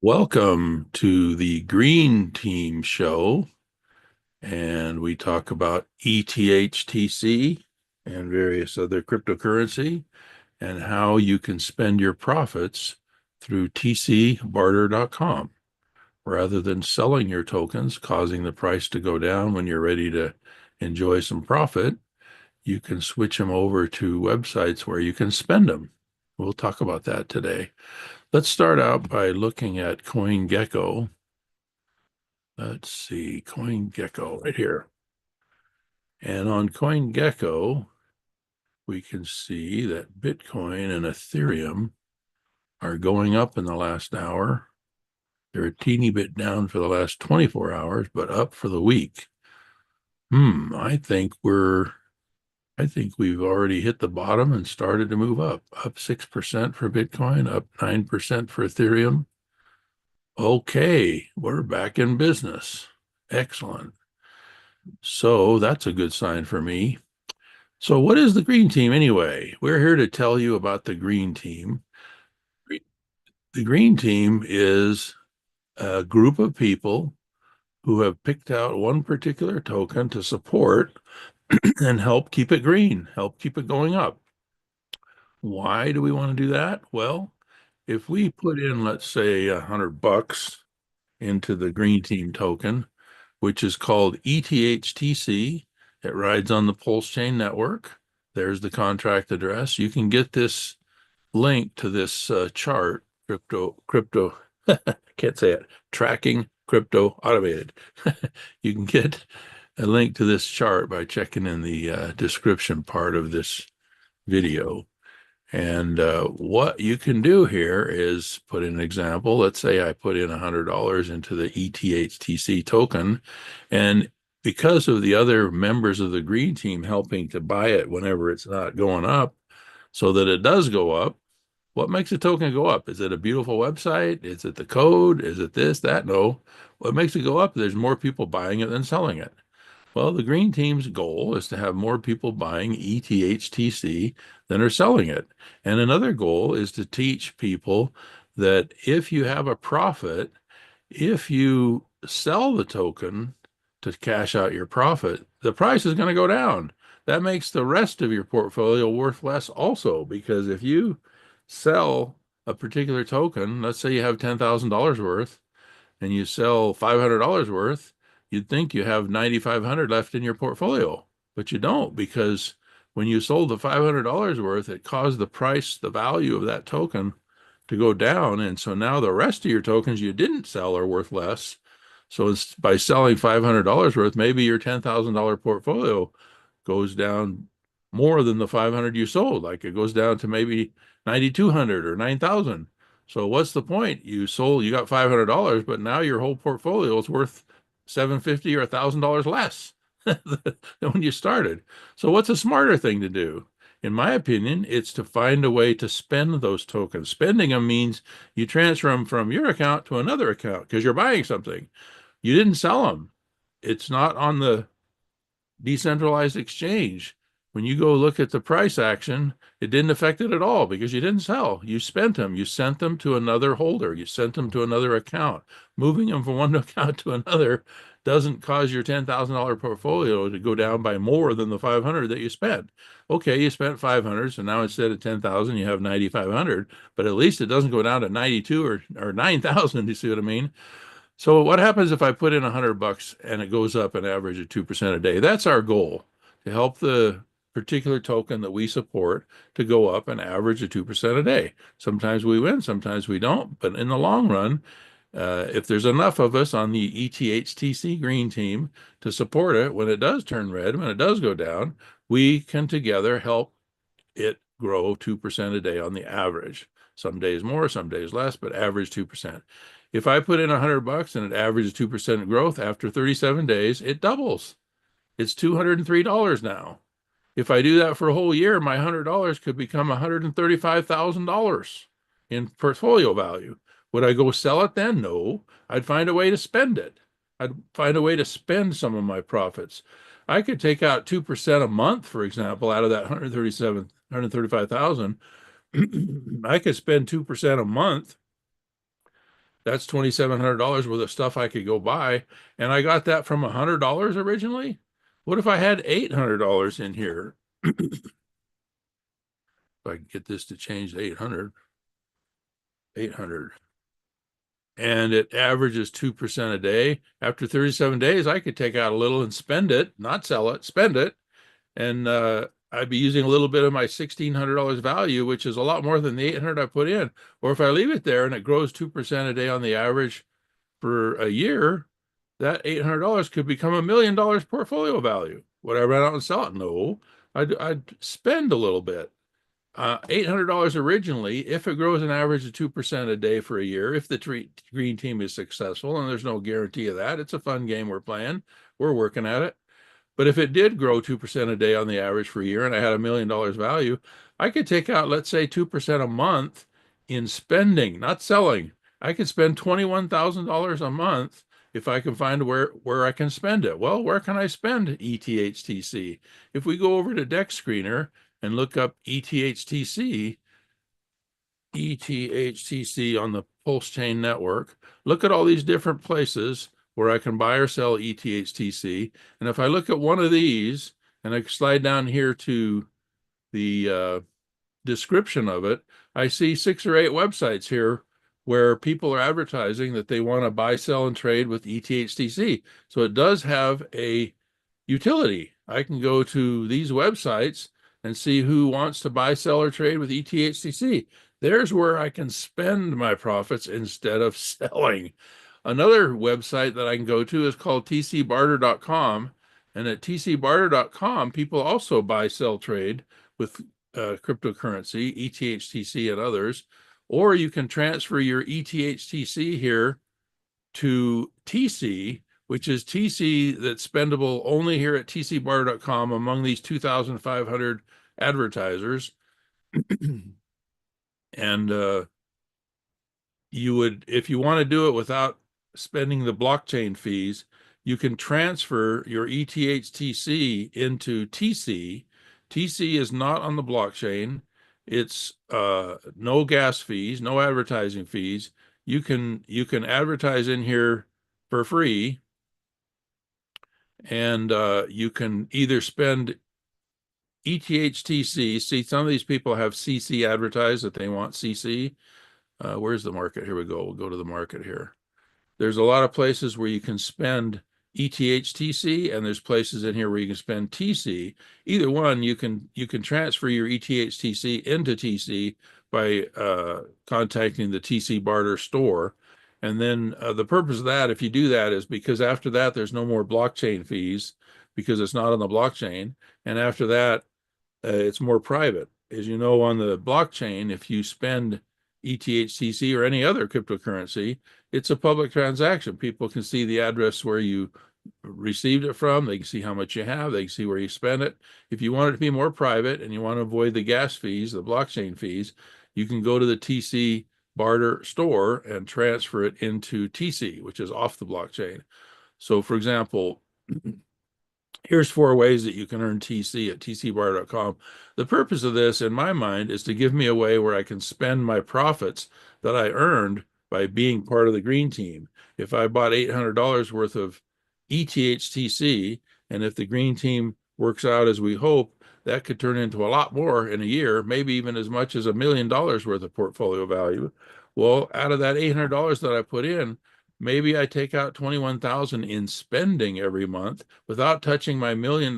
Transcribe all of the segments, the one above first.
Welcome to the Green Team Show, and we talk about ETHTC and various other cryptocurrency and how you can spend your profits through TCBarter.com rather than selling your tokens, causing the price to go down when you're ready to enjoy some profit. You can switch them over to websites where you can spend them. We'll talk about that today. Let's start out by looking at CoinGecko. Let's see, CoinGecko right here. And on CoinGecko, we can see that Bitcoin and Ethereum are going up in the last hour. They're a teeny bit down for the last 24 hours, but up for the week. I think we've already hit the bottom and started to move up 6% for Bitcoin, up 9% for Ethereum. Okay, we're back in business. Excellent. So that's a good sign for me. So, what is the Green Team anyway? We're here to tell you about the Green Team. The Green Team is a group of people who have picked out one particular token to support and help keep it green, help keep it going up. Why do we want to do that? Well, if we put in, let's say, $100 into the Green Team token, which is called ETHTC. It rides on the PulseChain network. There's the contract address. You can get this link to this chart, crypto, can't say it, tracking crypto automated. You can get a link to this chart by checking in the description part of this video. And what you can do here is put in an example. Let's say I put in $100 into the ETHTC token, and because of the other members of the Green Team helping to buy it whenever it's not going up, so that it does go up, what makes a token go up? Is it a beautiful website? Is it the code? Is it this, that? No. What makes it go up? There's more people buying it than selling it. Well, the Green Team's goal is to have more people buying ETHTC than are selling it. And another goal is to teach people that if you have a profit, if you sell the token to cash out your profit, the price is going to go down. That makes the rest of your portfolio worth less also, because if you sell a particular token, let's say you have $10,000 worth, and you sell $500 worth, you'd think you have 9,500 left in your portfolio, but you don't, because when you sold the $500 worth, it caused the price, the value of that token to go down. And so now the rest of your tokens you didn't sell are worth less. So it's by selling $500 worth, maybe your $10,000 portfolio goes down more than the 500 you sold. Like it goes down to maybe 9,200 or 9,000. So what's the point? You got $500, but now your whole portfolio is worth $750 or $1,000 less than when you started. So what's a smarter thing to do? In my opinion, it's to find a way to spend those tokens. Spending them means you transfer them from your account to another account because you're buying something. You didn't sell them. It's not on the decentralized exchange. When you go look at the price action, it didn't affect it at all because you didn't sell. You spent them. You sent them to another holder. You sent them to another account. Moving them from one account to another doesn't cause your $10,000 portfolio to go down by more than the 500 that you spent. Okay, you spent 500, so now instead of 10,000, you have 9,500, but at least it doesn't go down to 92 or 9,000. You see what I mean? So what happens if I put in $100 and it goes up an average of 2% a day? That's our goal, to help the particular token that we support to go up an average of 2% a day. Sometimes we win, sometimes we don't. But in the long run, if there's enough of us on the ETHTC Green Team to support it, when it does turn red, when it does go down, we can together help it grow 2% a day on the average. Some days more, some days less, but average 2%. If I put in $100 and it averages 2% growth after 37 days, it doubles. It's $203 now. If I do that for a whole year, my $100 could become $135,000 in portfolio value. Would I go sell it then? No. I'd find a way to spend it. I'd find a way to spend some of my profits. I could take out 2% a month, for example, out of that 135,000. I could spend 2% a month That's $2,700 worth of stuff I could go buy. And I got that from $100 originally. What if I had $800 in here? If I can get this to change to 800, 800. And it averages 2% a day. After 37 days, I could take out a little and spend it, not sell it, spend it. And I'd be using a little bit of my $1,600 value, which is a lot more than the 800 I put in. Or if I leave it there and it grows 2% a day on the average for a year, that $800 could become $1 million portfolio value. Would I run out and sell it? No, I'd spend a little bit. $800 originally, if it grows an average of 2% a day for a year, if the green team is successful, and there's no guarantee of that. It's a fun game we're playing. We're working at it. But if it did grow 2% a day on the average for a year and I had $1 million value, I could take out, let's say, 2% a month in spending, not selling. I could spend $21,000 a month if I can find where I can spend it. Well, where can I spend ETHTC? If we go over to Dex Screener and look up ETHTC on the PulseChain network, look at all these different places where I can buy or sell ETHTC. And if I look at one of these and I slide down here to the description of it, I see 6 or 8 websites here where people are advertising that they want to buy, sell, and trade with ETHTC. So it does have a utility. I can go to these websites and see who wants to buy, sell, or trade with ETHTC. There's where I can spend my profits instead of selling. Another website that I can go to is called TCBarter.com. And at TCBarter.com, people also buy, sell, trade with cryptocurrency, ETHTC and others. Or you can transfer your ETHTC here to TC, which is TC that's spendable only here at TCBarter.com among these 2,500 advertisers. And you would, if you want to do it without spending the blockchain fees, you can transfer your ETHTC into TC. TC is not on the blockchain. It's no gas fees, no advertising fees. You can advertise in here for free, and you can either spend ETHTC. See, some of these people have CC advertised that they want CC. Where's the market? Here we go. We'll go to the market here. There's a lot of places where you can spend ETHTC, and there's places in here where you can spend TC. Either one, you can transfer your ETHTC into TC by contacting the TCBarter store. And then the purpose of that, if you do that, is because after that, there's no more blockchain fees because it's not on the blockchain. And after that, it's more private. As you know, on the blockchain, if you spend ETHTC or any other cryptocurrency, it's a public transaction. People can see the address where you received it from. They can see how much you have. They can see where you spend it. If you want it to be more private and you want to avoid the gas fees, the blockchain fees, you can go to the TC Barter store and transfer it into TC, which is off the blockchain. So, for example, here's 4 ways that you can earn TC at TCBarter.com. The purpose of this, in my mind, is to give me a way where I can spend my profits that I earned by being part of the green team. If I bought $800 worth of ETHTC, and if the green team works out as we hope, that could turn into a lot more in a year, maybe even as much as $1 million worth of portfolio value. Well, out of that $800 that I put in, maybe I take out $21,000 in spending every month without touching my $1 million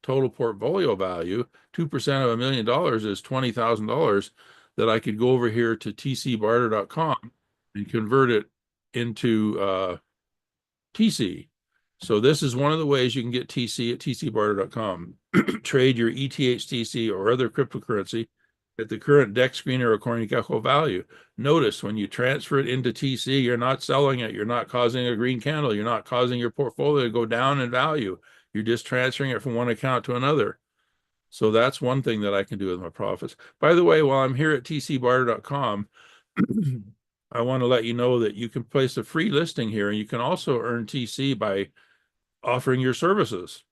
total portfolio value. 2% of $1 million is $20,000 that I could go over here to TCBarter.com and convert it into TC. So this is one of the ways you can get TC at TCBarter.com. Trade your ETHTC or other cryptocurrency at the current DEX screener or CoinGecko value. Notice when you transfer it into TC, you're not selling it. You're not causing a green candle. You're not causing your portfolio to go down in value. You're just transferring it from one account to another. So that's one thing that I can do with my profits. By the way, while I'm here at TCBarter.com, I want to let you know that you can place a free listing here, and you can also earn TC by offering your services.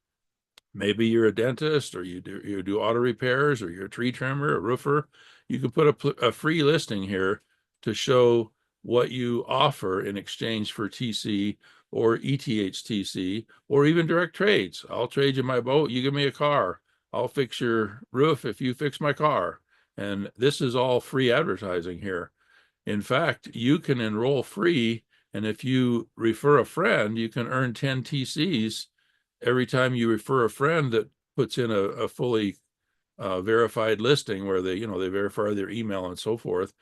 Maybe you're a dentist, or you do auto repairs, or you're a tree trimmer, a roofer. You can put a free listing here to show what you offer in exchange for TC or ETHTC or even direct trades. I'll trade you my boat, you give me a car. I'll fix your roof if you fix my car. And this is all free advertising here. In fact, you can enroll free, and if you refer a friend, you can earn 10 TCs every time you refer a friend that puts in a fully verified listing where they verify their email and so forth.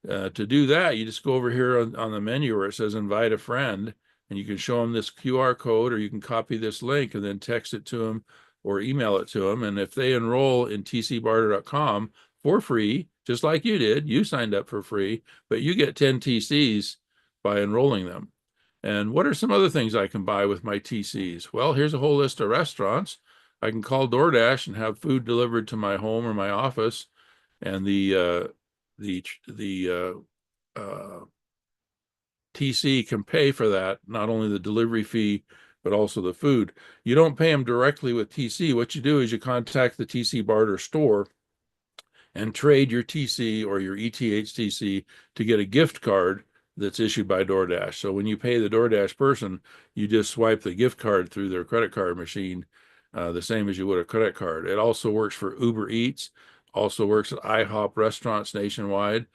To do that, you just go over here on the menu where it says invite a friend, and you can show them this QR code, or you can copy this link and then text it to them or email it to them. And if they enroll in TCBarter.com for free, just like you did, you signed up for free, but you get 10 TCs by enrolling them. And what are some other things I can buy with my TCs? Well, here's a whole list of restaurants. I can call DoorDash and have food delivered to my home or my office, and the TC can pay for that, not only the delivery fee, but also the food. You don't pay them directly with TC. What you do is you contact the TCBarter store and trade your TC or your ETHTC to get a gift card that's issued by DoorDash. So when you pay the DoorDash person, you just swipe the gift card through their credit card machine, the same as you would a credit card. It also works for Uber Eats, also works at IHOP restaurants nationwide,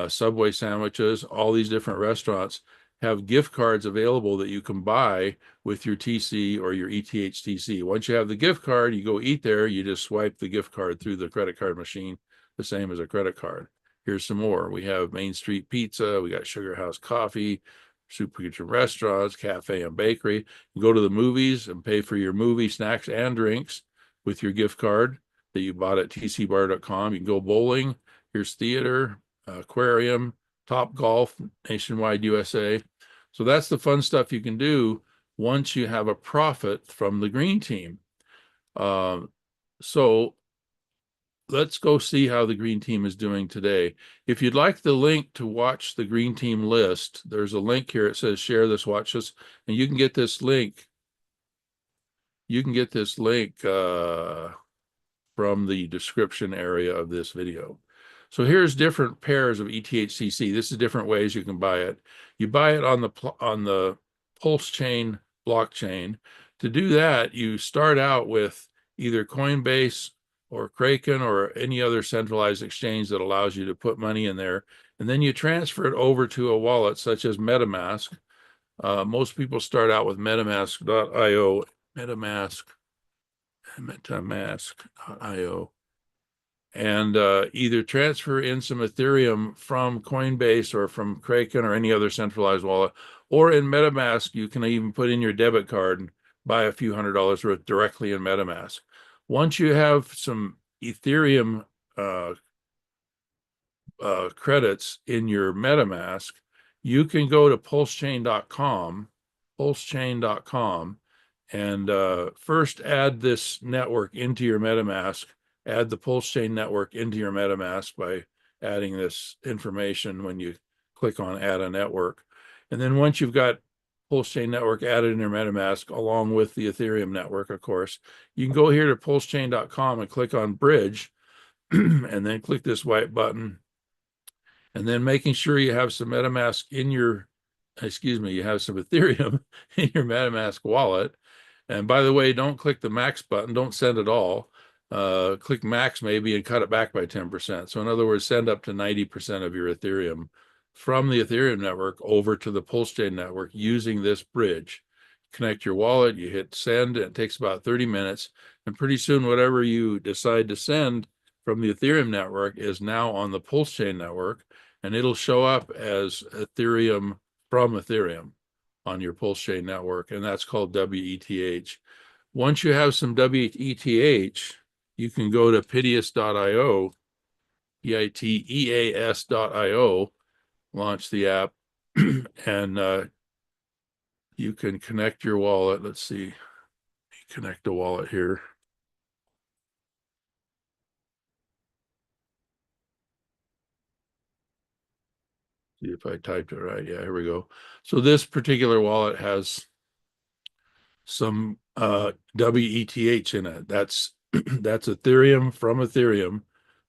Subway sandwiches. All these different restaurants have gift cards available that you can buy with your TC or your ETHTC. Once you have the gift card, you go eat there, you just swipe the gift card through the credit card machine, the same as a credit card. Here's some more. We have Main Street Pizza, we got Sugar House Coffee, Super Kitchen Restaurants, Cafe and Bakery. You go to the movies and pay for your movie snacks and drinks with your gift card that you bought at tcbar.com. You can go bowling. Here's theater, aquarium, Top Golf, nationwide USA. So that's the fun stuff you can do once you have a profit from the green team. So let's go see how the green team is doing today. If you'd like the link to watch the green team list, there's a link here. It says share this, watch this, and you can get this link. You can get this link from the description area of this video. So here's different pairs of ETHTC. This is different ways you can buy it. You buy it on the PulseChain blockchain. To do that, you start out with either Coinbase or Kraken or any other centralized exchange that allows you to put money in there. And then you transfer it over to a wallet such as MetaMask. Most people start out with metamask.io, metamask.io, and either transfer in some Ethereum from Coinbase or from Kraken or any other centralized wallet. Or in MetaMask, you can even put in your debit card and buy a few $100s worth directly in MetaMask. Once you have some Ethereum credits in your MetaMask, you can go to pulsechain.com, and first add this network into your MetaMask. Add the PulseChain network into your MetaMask by adding this information when you click on add a network. And then once you've got PulseChain network added in your MetaMask, along with the Ethereum network, of course, you can go here to pulsechain.com and click on bridge, and then click this white button. And then making sure you have some MetaMask in your, you have some Ethereum in your MetaMask wallet. And by the way, don't click the max button. Don't send it all. Click max maybe and cut it back by 10%. So in other words, send up to 90% of your Ethereum from the Ethereum network over to the PulseChain network using this bridge. Connect your wallet, you hit send, and it takes about 30 minutes. And pretty soon, whatever you decide to send from the Ethereum network is now on the PulseChain network, and it'll show up as Ethereum from Ethereum on your PulseChain network, and that's called WETH. Once you have some WETH, you can go to piteous.io, PITEAS.io, launch the app, and you can connect your wallet. Let's see, connect the wallet here. See if I typed it right. Yeah, here we go. So this particular wallet has some WETH in it. That's that's Ethereum from Ethereum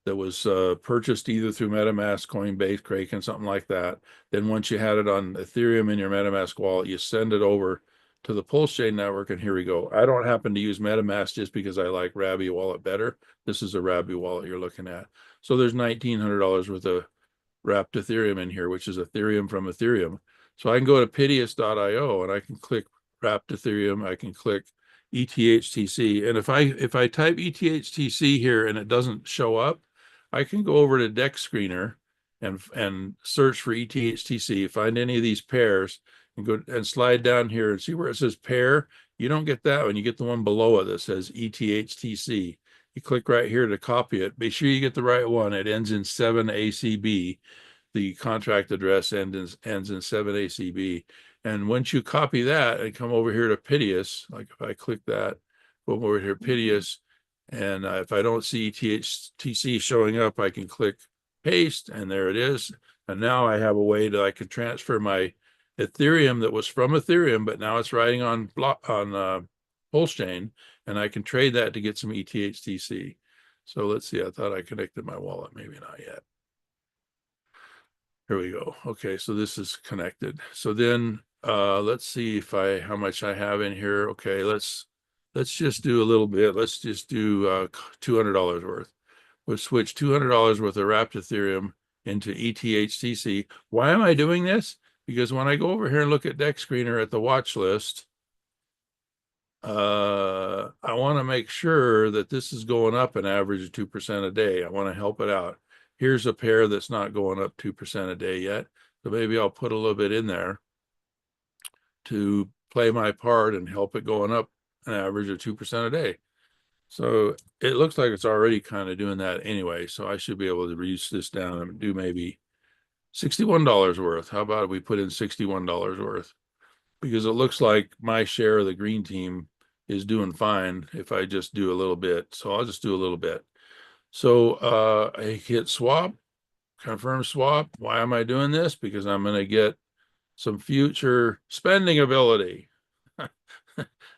that was purchased either through MetaMask, Coinbase, Kraken, something like that. Then once you had it on Ethereum in your MetaMask wallet, you send it over to the PulseChain network, and here we go. I don't happen to use MetaMask just because I like Rabby wallet better. This is a Rabby wallet you're looking at. So there's $1,900 worth of wrapped Ethereum in here, which is Ethereum from Ethereum. So I can go to piteous.io and I can click wrapped Ethereum. I can click ETHTC. And if I type ETHTC here and it doesn't show up, I can go over to Dex Screener and search for ETHTC, find any of these pairs, and go and slide down here and see where it says pair. You don't get that one. You get the one below it that says ETHTC. You click right here to copy it. Be sure you get the right one. It ends in 7ACB. The contract address ends in 7ACB. And once you copy that and come over here to Piteous, like if I click that, go over here, Piteous, and if I don't see ETHTC showing up, I can click paste, and there it is. And now I have a way that I can transfer my Ethereum that was from Ethereum, but now it's riding on PulseChain, and I can trade that to get some ETHTC. So let's see, I thought I connected my wallet, maybe not yet. Here we go. Okay, so this is connected. So then let's see if how much I have in here. Okay, let's just do a little bit. Let's just do $200 worth. We'll switch $200 worth of wrapped Ethereum into ETHTC. Why am I doing this? Because when I go over here and look at Dex Screener at the watch list, I want to make sure that this is going up an average of 2% a day. I want to help it out. Here's a pair that's not going up 2% a day yet. So maybe I'll put a little bit in there to play my part and help it going up an average of 2% a day. So it looks like it's already kind of doing that anyway. So I should be able to reduce this down and do maybe $61 worth. How about if we put in $61 worth? Because it looks like my share of the green team is doing fine if I just do a little bit. So I'll just do a little bit. So I hit swap, confirm swap. Why am I doing this? Because I'm going to get some future spending ability,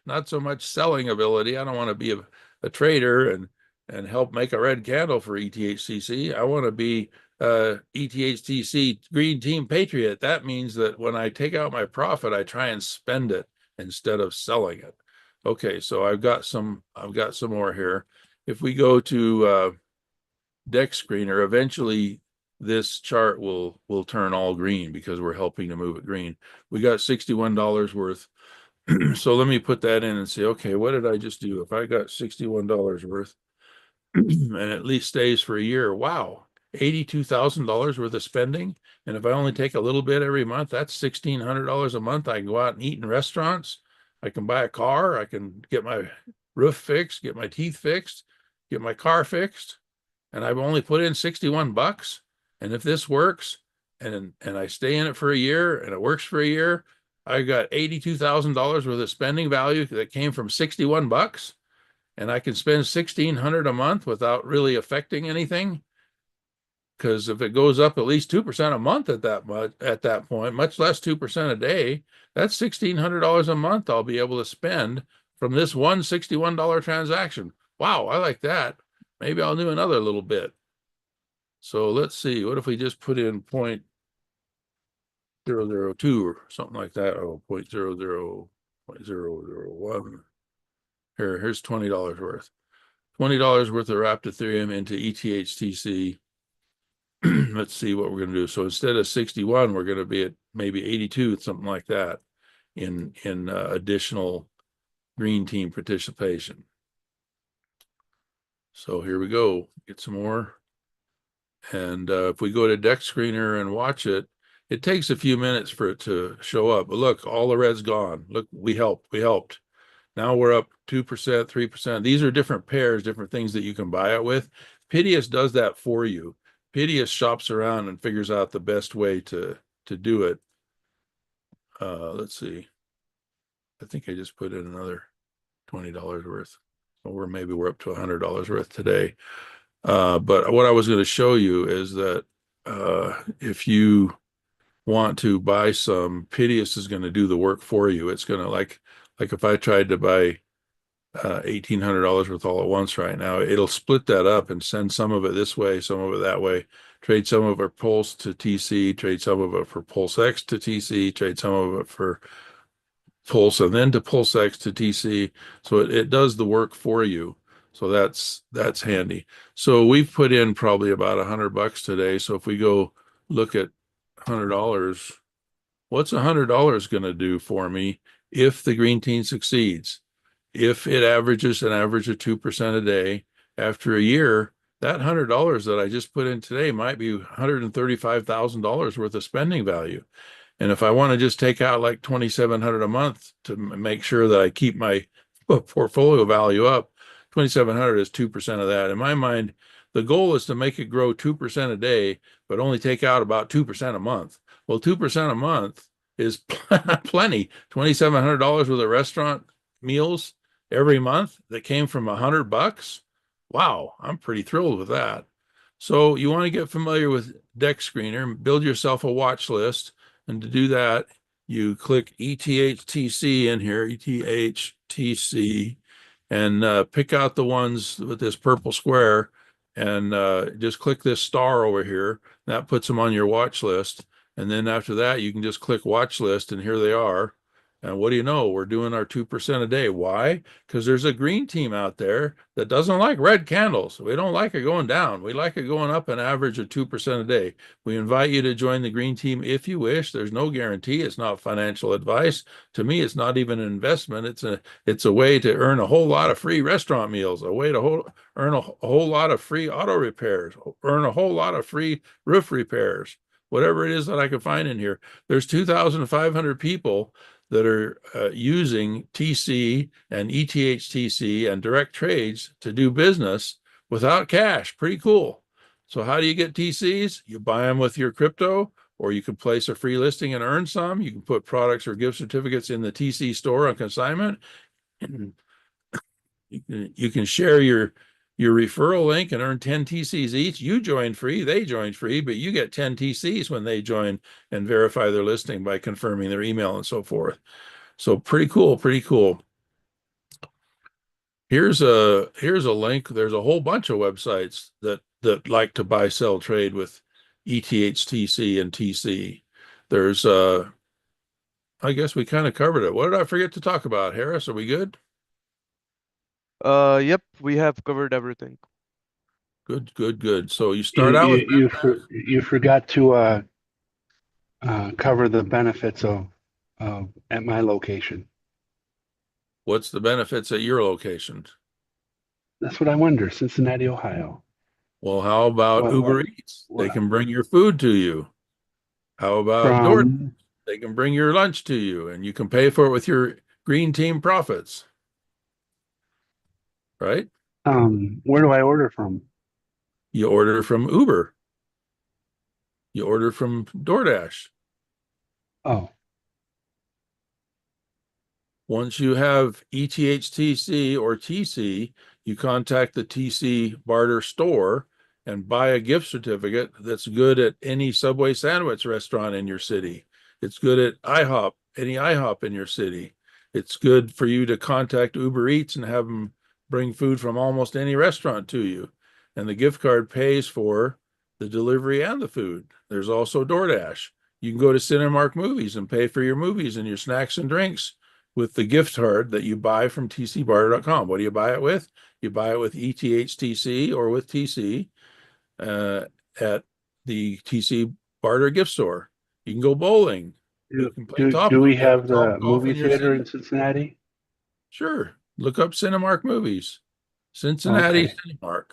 not so much selling ability. I don't want to be a trader and help make a red candle for ETHTC. I want to be ETHTC Green Team Patriot. That means that when I take out my profit, I try and spend it instead of selling it. Okay, so I've got some more here. If we go to Dex Screener, eventually this chart will turn all green because we're helping to move it green. We got $61 worth. So let me put that in and say, okay, what did I just do? If I got $61 worth and at least stays for a year, wow, $82,000 worth of spending. And if I only take a little bit every month, that's $1,600 a month. I can go out and eat in restaurants. I can buy a car. I can get my roof fixed, get my teeth fixed, get my car fixed. And I've only put in 61 bucks. And if this works and I stay in it for a year and it works for a year, I got $82,000 worth of spending value that came from 61 bucks. And I can spend $1,600 a month without really affecting anything. Because if it goes up at least 2% a month at that point, much less 2% a day, that's $1,600 a month I'll be able to spend from this one $61 transaction. Wow, I like that. Maybe I'll do another little bit. So let's see. What if we just put in 0.002 or something like that? Oh, 0.001. Here's $20 worth. $20 worth of wrapped Ethereum into ETHTC. Let's see what we're going to do. So instead of 61, we're going to be at maybe 82, something like that, in additional green team participation. So here we go. Get some more. And if we go to Dex Screener and watch it, it takes a few minutes for it to show up. But look, all the red's gone. Look, we helped. Now we're up 2%, 3%. These are different pairs, different things that you can buy it with. Piteous does that for you. Piteous shops around and figures out the best way to do it. Let's see. I think I just put in another $20 worth. Or maybe we're up to $100 worth today. But what I was going to show you is that if you want to buy some, Piteous is going to do the work for you. It's going to like if I tried to buy $1,800 worth all at once right now. It'll split that up and send some of it this way, some of it that way. Trade some of it Pulse to TC, trade some of it for PulseX to TC, trade some of it for Pulse and then to PulseX to TC. So it does the work for you. So that's handy. So we've put in probably about $100 today. So if we go look at $100, what's $100 going to do for me if the green team succeeds? If it averages an average of 2% a day, after a year, that $100 that I just put in today might be $135,000 worth of spending value. And if I want to just take out like 2,700 a month to make sure that I keep my portfolio value up, 2,700 is 2% of that. In my mind, the goal is to make it grow 2% a day, but only take out about 2% a month. Well, 2% a month is plenty. $2,700 worth of restaurant meals every month that came from $100. Wow, I'm pretty thrilled with that. So you want to get familiar with Deck Screener, build yourself a watch list. And to do that, you click ETHTC in here, ETHTC, and pick out the ones with this purple square and just click this star over here. That puts them on your watch list. And then after that, you can just click watch list and here they are. And what do you know? We're doing our 2% a day. Why? Because there's a green team out there that doesn't like red candles. We don't like it going down. We like it going up an average of 2% a day. We invite you to join the green team if you wish. There's no guarantee. It's not financial advice. To me, it's not even an investment. It's a way to earn a whole lot of free restaurant meals, a way to earn a whole lot of free auto repairs, earn a whole lot of free roof repairs, whatever it is that I can find in here. There's 2,500 people that are using TC and ETHTC and direct trades to do business without cash. Pretty cool. So how do you get TCs? You buy them with your crypto, or you can place a free listing and earn some. You can put products or gift certificates in the TC store on consignment. You can share your referral link and earn 10 TCs each. You join free, they join free, but you get 10 TCs when they join and verify their listing by confirming their email and so forth. So pretty cool, pretty cool. Here's a link. There's a whole bunch of websites that like to buy, sell, trade with ETHTC and TC. There's I guess we kind of covered it. What did I forget to talk about, Harris? Are we good? Yep, we have covered everything. Good, good, good. So you You start out with you forgot to cover the benefits of at my location. what's the benefits at your location? That's what I wonder. Cincinnati, Ohio. Well, how about Uber Eats? They What can bring your food to you. How about DoorDash? from They can bring your lunch to you and you can pay for it with your green team profits, right? where do I order from? You order from Uber. You order from DoorDash. Oh, Once you have ETHTC or TC, you contact the TCBarter store and buy a gift certificate that's good at any Subway sandwich restaurant in your city. It's good at IHOP, any IHOP in your city. It's good for you to contact Uber Eats and have them bring food from almost any restaurant to you. And the gift card pays for the delivery and the food. There's also DoorDash. You can go to Cinemark Movies and pay for your movies and your snacks and drinks with the gift card that you buy from TCBarter.com. What do you buy it with? You buy it with ETHTC or with TC at the TC Barter gift store. You can go bowling. You can play do we you have have the golf movie in your theater city. in Cincinnati? Sure. Look up Cinemark Movies, Cincinnati Okay. Cinemark,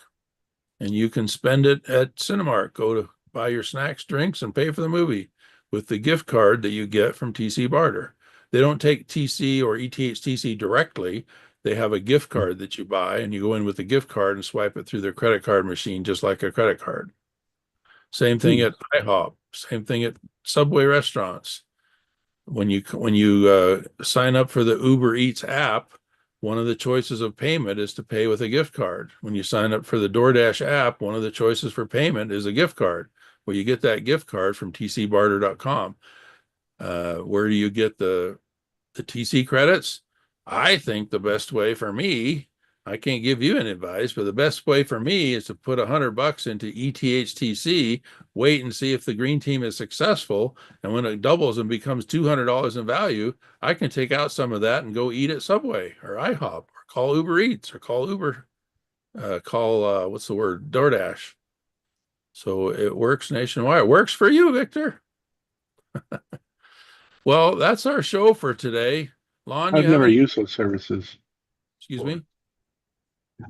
and you can spend it at Cinemark. Go to buy your snacks, drinks, and pay for the movie with the gift card that you get from TC Barter. They don't take TC or ETHTC directly. They have a gift card that you buy, and you go in with the gift card and swipe it through their credit card machine, just like a credit card. Same thing Hmm. at IHOP. Same thing at Subway restaurants. When you sign up for the Uber Eats app, one of the choices of payment is to pay with a gift card. When you sign up for the DoorDash app, one of the choices for payment is a gift card. Well, you get that gift card from tcbarter.com. Where do you get the TC credits? I think the best way for me, I can't give you any advice, but the best way for me is to put $100 into ETHTC, wait and see if the green team is successful. And when it doubles and becomes $200 in value, I can take out some of that and go eat at Subway or IHOP or call Uber Eats or call what's the word? DoorDash. So it works nationwide. It works for you, Victor. Well, that's our show for today. Lon, I've never used those services. excuse me?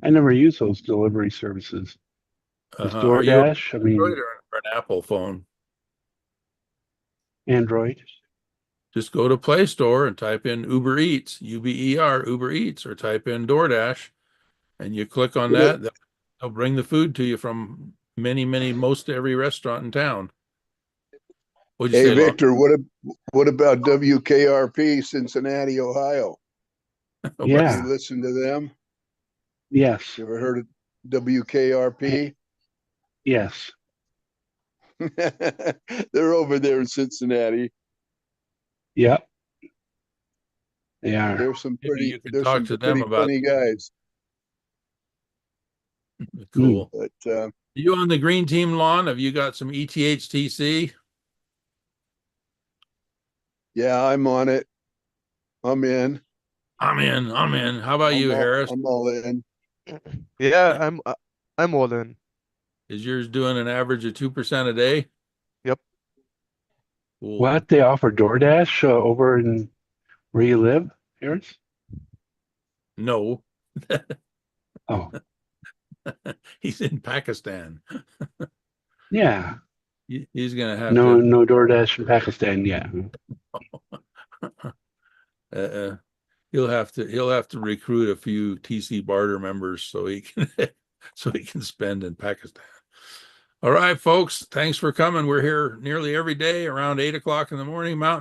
I never use those delivery services. Is Are you DoorDash, I mean, Android or an Apple phone? Android. Just go to Play Store and type in Uber Eats, UBER, Uber Eats, or type in DoorDash, and you click on that. They'll bring the food to you from most every restaurant in town. What'd you Hey, say, Lon? Victor, what about WKRP, Cincinnati, Ohio? Yeah. You listen to them? Yes. You ever heard of WKRP? Yes. They're over there in Cincinnati. Yep. They are. There's some Maybe you could there's talk some to them pretty about funny guys. cool. But You on the green team, Lon? Have you got some ETHTC? yeah, I'm on it. I'm in. I'm in. How about you, Harris? I'm all in. Yeah, I'm all in. Is yours doing an average of 2% a day? Yep. Cool. What, they offer DoorDash over in where you live, Harris? No. Oh, He's in Pakistan. yeah. He's gonna have No, to no DoorDash in Pakistan. Yeah. he'll have to recruit a few TCBarter members so he can spend in Pakistan. All right, folks, thanks for coming. We're here nearly every day around 8 o'clock in the morning Mountain